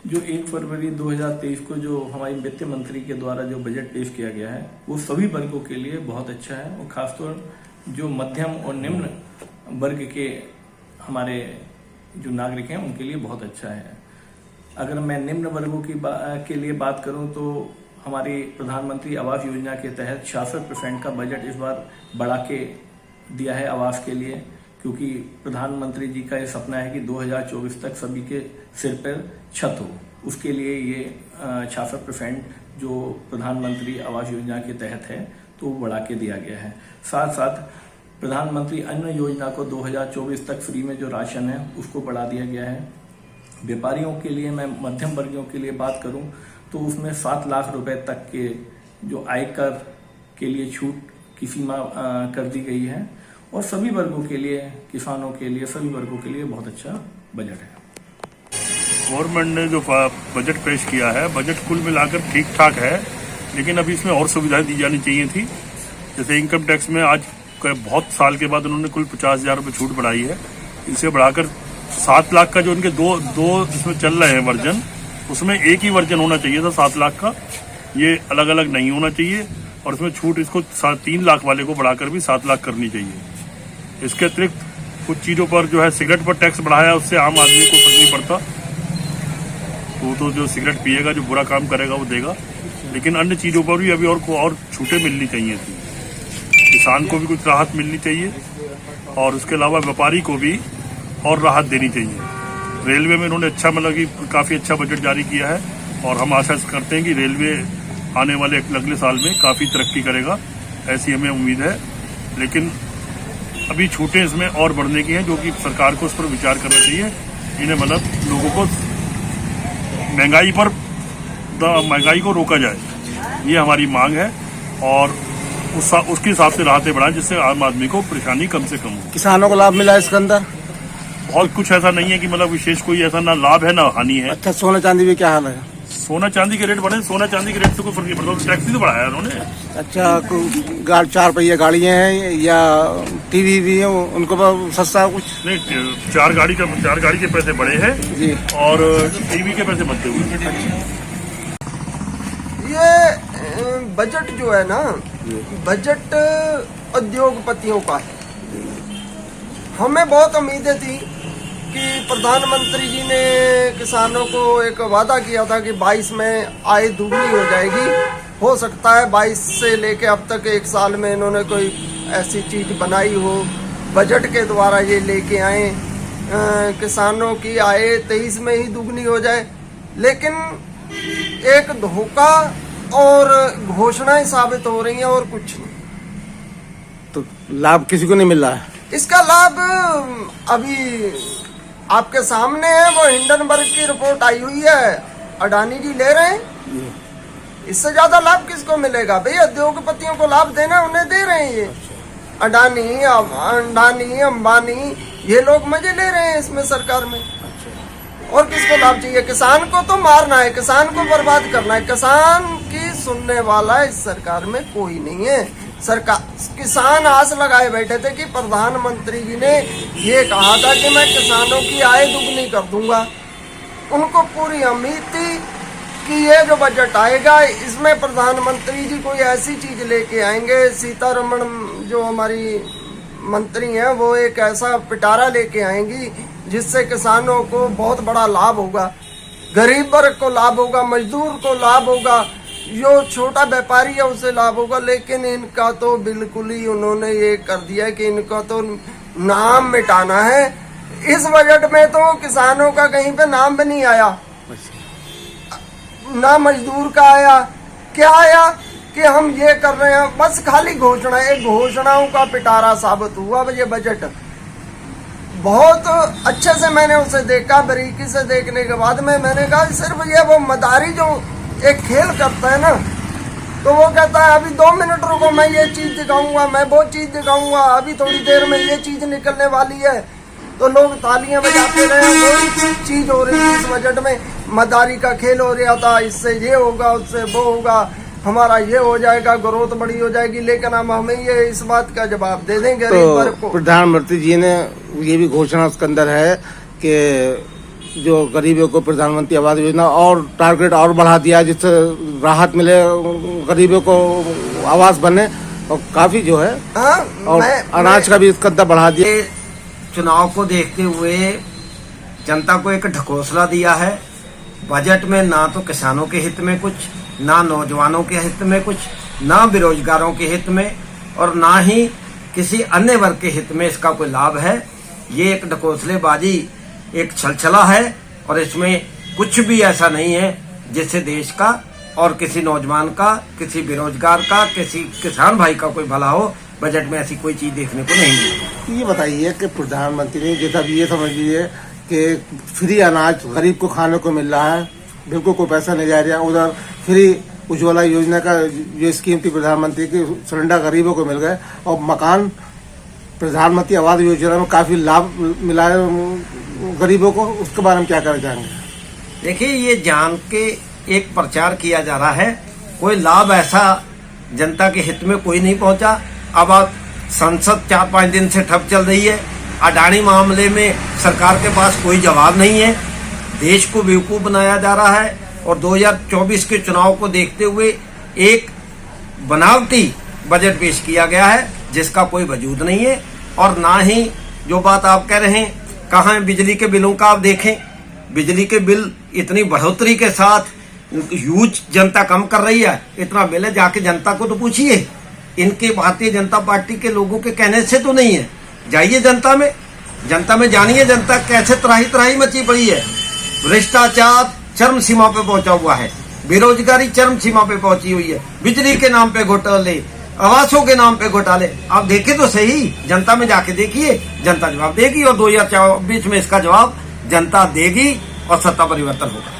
जो 1 फरवरी 2023 को जो हमारी वित्त मंत्री के द्वारा जो बजट पेश किया गया है वो सभी वर्गों के लिए बहुत अच्छा है और खासतौर जो मध्यम और निम्न वर्ग के हमारे जो नागरिक हैं उनके लिए बहुत अच्छा है। अगर मैं निम्न वर्गों के लिए बात करूं तो हमारी प्रधानमंत्री आवास योजना के तहत 66% का बजट इस बार बढ़ा के दिया है आवास के लिए, क्योंकि प्रधानमंत्री जी का ये सपना है कि 2024 तक सभी के सिर पर छत हो। उसके लिए ये 66% जो प्रधानमंत्री आवास योजना के तहत है तो वो बढ़ा के दिया गया है। साथ साथ प्रधानमंत्री अन्न योजना को 2024 तक फ्री में जो राशन है उसको बढ़ा दिया गया है। व्यापारियों के लिए, मैं मध्यम वर्गियों के लिए बात करूं तो उसमें 7 लाख रुपए तक के जो आयकर के लिए छूट की सीमा कर दी गई है और सभी वर्गों के लिए, किसानों के लिए, सभी वर्गों के लिए बहुत अच्छा बजट है। गवर्नमेंट ने जो बजट पेश किया है, बजट कुल मिलाकर ठीक ठाक है, लेकिन अभी इसमें और सुविधाएं दी जानी चाहिए थी। जैसे इनकम टैक्स में आज बहुत साल के बाद उन्होंने कुल 50,000 रुपये छूट बढ़ाई है। इसे बढ़ाकर 7 लाख का जो उनके दो इसमें चल रहे हैं वर्जन, उसमें एक ही वर्जन होना चाहिए था 7 लाख का, ये अलग अलग नहीं होना चाहिए। और इसमें छूट इसको 3 लाख वाले को बढ़ाकर भी 7 लाख करनी चाहिए। इसके अतिरिक्त कुछ चीजों पर जो है सिगरेट पर टैक्स बढ़ाया, उससे आम आदमी को फर्क नहीं पड़ता। तो जो सिगरेट पिएगा, जो बुरा काम करेगा वो देगा, लेकिन अन्य चीजों पर भी अभी और छूटें मिलनी चाहिए थी। किसान को भी कुछ राहत मिलनी चाहिए और उसके अलावा व्यापारी को भी और राहत देनी चाहिए। रेलवे में इन्होंने अच्छा, मतलब कि काफी अच्छा बजट जारी किया है और हम आशा करते हैं कि रेलवे आने वाले अगले साल में काफी तरक्की करेगा, ऐसी हमें उम्मीद है। लेकिन अभी छूटें इसमें और बढ़ने की हैं, जो कि सरकार को उस पर विचार करना चाहिए। इन्हें मतलब लोगों को महंगाई को रोका जाए, ये हमारी मांग है और उसके हिसाब से राहतें बढ़ाएं, जिससे आम आदमी को परेशानी कम से कम हो। किसानों को लाभ मिला इसके अंदर? बहुत कुछ ऐसा नहीं है कि मतलब विशेष कोई ऐसा ना लाभ है ना हानि है। अच्छा, सोना चांदी भी क्या हाल है? सोना चांदी के रेट बढ़े, सोना चांदी के रेट से कोई फर्क नहीं पड़ता, टैक्स ही तो बढ़ाया उन्होंने। अच्छा, 4 पहिया गाड़ियां हैं या टीवी भी है, उनको सस्ता कुछ नहीं? 4 गाड़ी के पैसे बढ़े हैं जी और टीवी के पैसे बढ़ते हुए। ये बजट जो है ना, बजट उद्योगपतियों का है। हमें बहुत उम्मीदें थी कि प्रधानमंत्री जी ने किसानों को एक वादा किया था कि 22 में आय दुगनी हो जाएगी। हो सकता है 22 से लेके अब तक 1 साल में इन्होंने कोई ऐसी चीज बनाई हो, बजट के द्वारा ये लेके आए किसानों की आय 23 में ही दुगनी हो जाए। लेकिन एक धोखा और घोषणाएं साबित हो रही हैं और कुछ नहीं। तो लाभ किसी को नहीं मिल रहा है। इसका लाभ अभी आपके सामने है, वो हिंडनबर्ग की रिपोर्ट आई हुई है, अडानी जी ले रहे हैं। इससे ज्यादा लाभ किसको मिलेगा भाई? उद्योगपतियों को लाभ देना, उन्हें दे रहे हैं ये अडानी, अंबानी, ये लोग मजे ले रहे हैं इसमें सरकार में। और किसको लाभ चाहिए? किसान को तो मारना है, किसान को बर्बाद करना है। किसान की सुनने वाला इस सरकार में कोई नहीं है। किसान आस लगाए बैठे थे कि प्रधानमंत्री जी ने ये कहा था कि मैं किसानों की आय दुगनी कर दूंगा। उनको पूरी उम्मीद थी कि ये जो बजट आएगा इसमें प्रधानमंत्री जी कोई ऐसी चीज लेके आएंगे। सीतारमण जो हमारी मंत्री हैं वो एक ऐसा पिटारा लेके आएंगी जिससे किसानों को बहुत बड़ा लाभ होगा, गरीब वर्ग को लाभ होगा, मजदूर को लाभ होगा, जो छोटा व्यापारी है उसे लाभ होगा। लेकिन इनका तो बिल्कुल ही उन्होंने ये कर दिया कि इनका तो नाम मिटाना है। इस बजट में तो किसानों का कहीं पे नाम भी नहीं आया, ना मजदूर का आया। क्या आया कि हम ये कर रहे हैं, बस खाली घोषणा, एक घोषणाओं का पिटारा साबित हुआ ये बजट। बहुत अच्छे से मैंने उसे देखा, बारीकी से देखने के बाद में मैंने कहा सिर्फ ये वो मदारी जो एक खेल करता है ना, तो वो कहता है अभी 2 मिनट रुको, मैं ये चीज दिखाऊंगा, मैं वो चीज दिखाऊंगा, अभी थोड़ी देर में ये चीज निकलने वाली है, तो लोग तालियां बजाते रहे। वही चीज हो रही है इस बजट में, मदारी का खेल हो रहा था, इससे ये होगा, उससे वो होगा, हमारा ये हो जाएगा, ग्रोथ बड़ी हो जाएगी। लेकिन अब हमें ये इस बात का जवाब दे देंगे तो प्रधानमंत्री जी ने ये भी घोषणा उसके अंदर है कि जो गरीबों को प्रधानमंत्री आवास योजना और टारगेट और बढ़ा दिया, जिससे राहत मिले, गरीबों को आवास बने, और काफी जो है और अनाज का भी कद्दा बढ़ा दिया। चुनाव को देखते हुए जनता को एक ढकोसला दिया है। बजट में ना तो किसानों के हित में कुछ, ना नौजवानों के हित में कुछ, ना बेरोजगारों के हित में, और ना ही किसी अन्य वर्ग के हित में इसका कोई लाभ है। ये एक ढकोसलेबाजी, एक छलछला है, और इसमें कुछ भी ऐसा नहीं है जिससे देश का और किसी नौजवान का, किसी बेरोजगार का, किसी किसान भाई का कोई भला हो। बजट में ऐसी कोई चीज देखने को नहीं मिली। ये बताइए कि प्रधानमंत्री ने जैसा भी ये समझ लीजिए कि फ्री अनाज गरीब को खाने को मिल रहा है, बिल्कुल कोई पैसा नहीं जा रहा। उधर फ्री उज्ज्वला योजना का जो स्कीम थी प्रधानमंत्री की, सिलेंडर गरीबों को मिल गए, और मकान प्रधानमंत्री आवास योजना में काफी लाभ मिला है गरीबों को। उसके बारे में क्या कहना चाहेंगे? देखिए, ये जान के एक प्रचार किया जा रहा है, कोई लाभ ऐसा जनता के हित में कोई नहीं पहुंचा। अब आप संसद 4-5 दिन से ठप चल रही है। अडानी मामले में सरकार के पास कोई जवाब नहीं है। देश को बेवकूफ बनाया जा रहा है, और 2024 के चुनाव को देखते हुए एक बनावटी बजट पेश किया गया है जिसका कोई वजूद नहीं है। और ना ही जो बात आप कह रहे हैं, कहाँ है बिजली के बिलों का? आप देखें, बिजली के बिल इतनी बढ़ोतरी के साथ यूज जनता कम कर रही है। इतना बिल है, जाके जनता को तो पूछिए। इनके भारतीय जनता पार्टी के लोगों के कहने से तो नहीं है। जाइए जनता में जानिए जनता कैसे त्राही त्राही मची पड़ी है। भ्रष्टाचार चरम सीमा पे पहुंचा हुआ है, बेरोजगारी चरम सीमा पे पहुंची हुई है, बिजली के नाम पे घोटाले, आवासों के नाम पे घोटाले। आप देखें तो सही, जनता में जाके देखिए, जनता जवाब देगी, और 2024 में इसका जवाब जनता देगी और सत्ता परिवर्तन होगा।